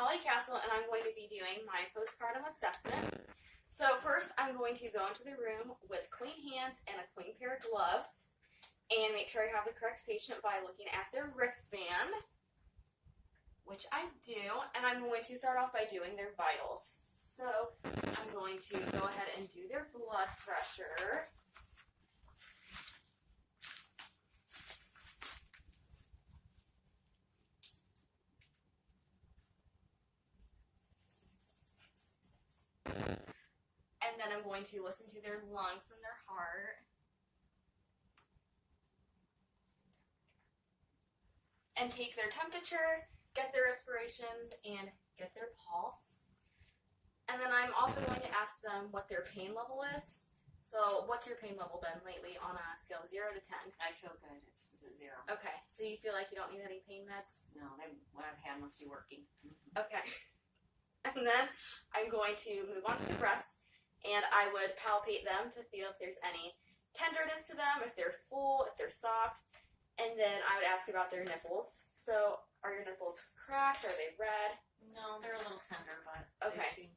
Holly Castle, and I'm going to be doing my postpartum assessment. So first, I'm going to go into the room with clean hands and a clean pair of gloves, and make sure I have the correct patient by looking at their wristband, which I do, and I'm going to start off by doing their vitals. So I'm going to go ahead and do their blood pressure. And then I'm going to listen to their lungs and their heart. And take their temperature, get their respirations, and get their pulse. And then I'm also going to ask them what their pain level is. So what's your pain level been lately on a scale of 0 to 10? I feel good. It's 0. Okay, so you feel like you don't need any pain meds? No, what I've had must be working. Okay. And then I'm going to move on to the breasts, and I would palpate them to feel if there's any tenderness to them, if they're full, if they're soft, and then I would ask about their nipples. So are your nipples cracked? Are they red? No, they're a little tender, but Okay. they seem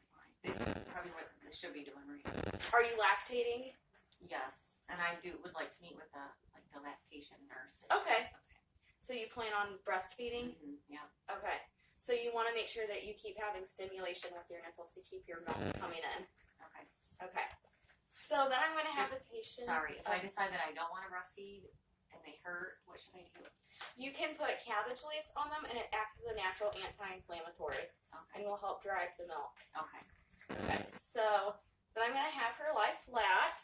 fine. They're probably what they should be doing right now. Are you lactating? Yes, and I would like to meet with the lactation nurse. Okay. So you plan on breastfeeding? Yeah. Okay. So you want to make sure that you keep having stimulation with your nipples to keep your milk coming in. Okay. Okay. So then I'm going to have the patient... Sorry, if I decide that I don't want to breastfeed and they hurt, what should I do? You can put cabbage leaves on them, and it acts as a natural anti-inflammatory and will help drive the milk. Okay. Okay, so then I'm going to have her lie flat.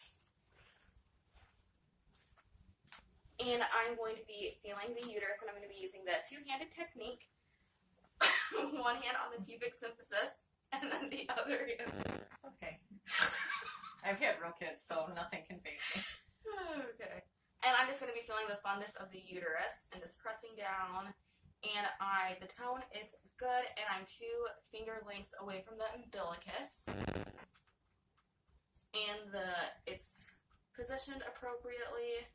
And I'm going to be feeling the uterus, and I'm going to be using the two-handed technique. One hand on the pubic symphysis, and then the other hand. Okay. I've had real kids, so nothing can faze me. Okay. And I'm just going to be feeling the fundus of the uterus and just pressing down. And the tone is good, and I'm 2 finger lengths away from the umbilicus. And it's positioned appropriately.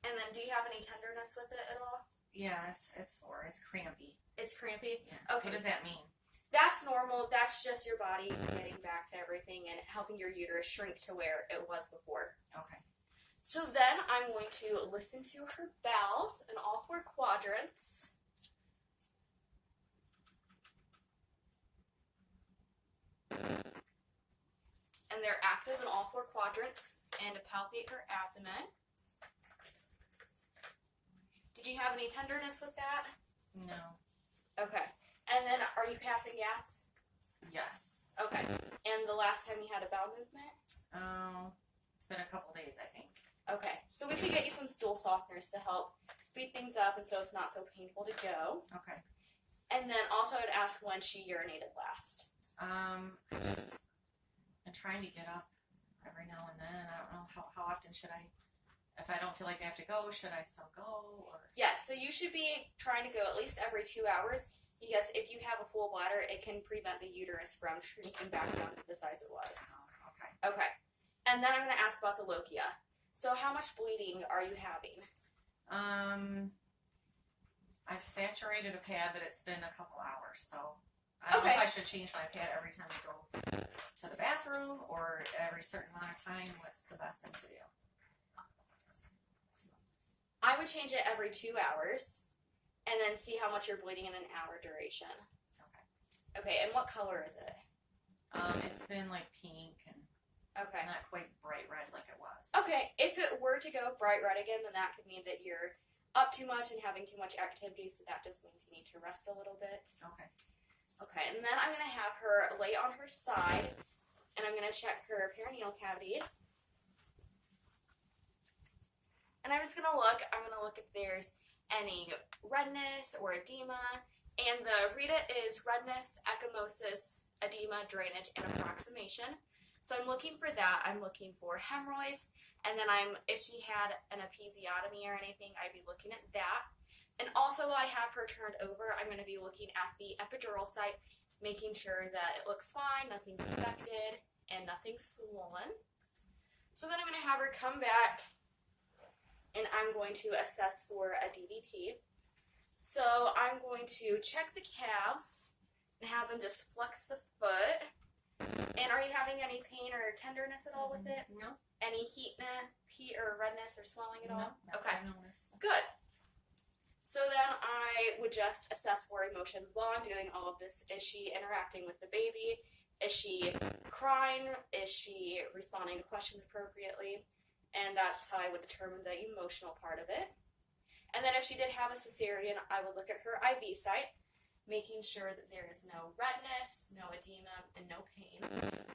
And then do you have any tenderness with it at all? Yeah, it's sore. It's crampy. It's crampy? Yeah. Okay. What does that mean? That's normal. That's just your body getting back to everything and helping your uterus shrink to where it was before. Okay. So then I'm going to listen to her bowels in all 4 quadrants. And they're active in all 4 quadrants, and to palpate her abdomen. Did you have any tenderness with that? No. Okay. And then are you passing gas? Yes. Okay. And the last time you had a bowel movement? It's been a couple days, I think. Okay. So we could get you some stool softeners to help speed things up and so it's not so painful to go. Okay. And then also I'd ask when she urinated last. I'm trying to get up every now and then. I don't know how often should I, if I don't feel like I have to go, should I still go? Or Yes, so you should be trying to go at least every 2 hours because if you have a full bladder, it can prevent the uterus from shrinking back down to the size it was. Okay. Okay. And then I'm going to ask about the lochia. So how much bleeding are you having? I've saturated a pad, but it's been a couple hours, so I don't know if I should change my pad every time I go to the bathroom or every certain amount of time. What's the best thing to do? I would change it every 2 hours and then see how much you're bleeding in an hour duration. Okay. Okay, and what color is it? It's been like pink and Okay. not quite bright red like it was. Okay, if it were to go bright red again, then that could mean that you're up too much and having too much activity, so that just means you need to rest a little bit. Okay. Okay, and then I'm going to have her lay on her side, and I'm going to check her perineal cavity. And I'm just going to look, if there's any redness or edema, and the RETA is redness, ecchymosis, edema, drainage, and approximation. So I'm looking for that. I'm looking for hemorrhoids, and then if she had an episiotomy or anything, I'd be looking at that. And also I have her turned over. I'm going to be looking at the epidural site, making sure that it looks fine, nothing's infected, and nothing's swollen. So then I'm going to have her come back, and I'm going to assess for a DVT. So I'm I'm going to check the calves and have them just flex the foot. And are you having any pain or tenderness at all with it? No. Any heat or redness or swelling at all? No, Okay. I noticed. Good. So then I would just assess for emotions while I'm doing all of this. Is she interacting with the baby? Is she crying? Is she responding to questions appropriately? And that's how I would determine the emotional part of it. And then if she did have a cesarean, I would look at her IV site, making sure that there is no redness, no edema, and no pain.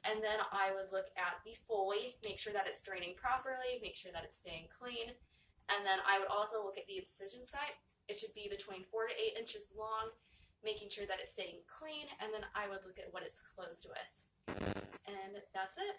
And then I would look at the Foley, make sure that it's draining properly, make sure that it's staying clean. And then I would also look at the incision site. It should be between 4 to 8 inches long, making sure that it's staying clean. And then I would look at what it's closed with. And that's it.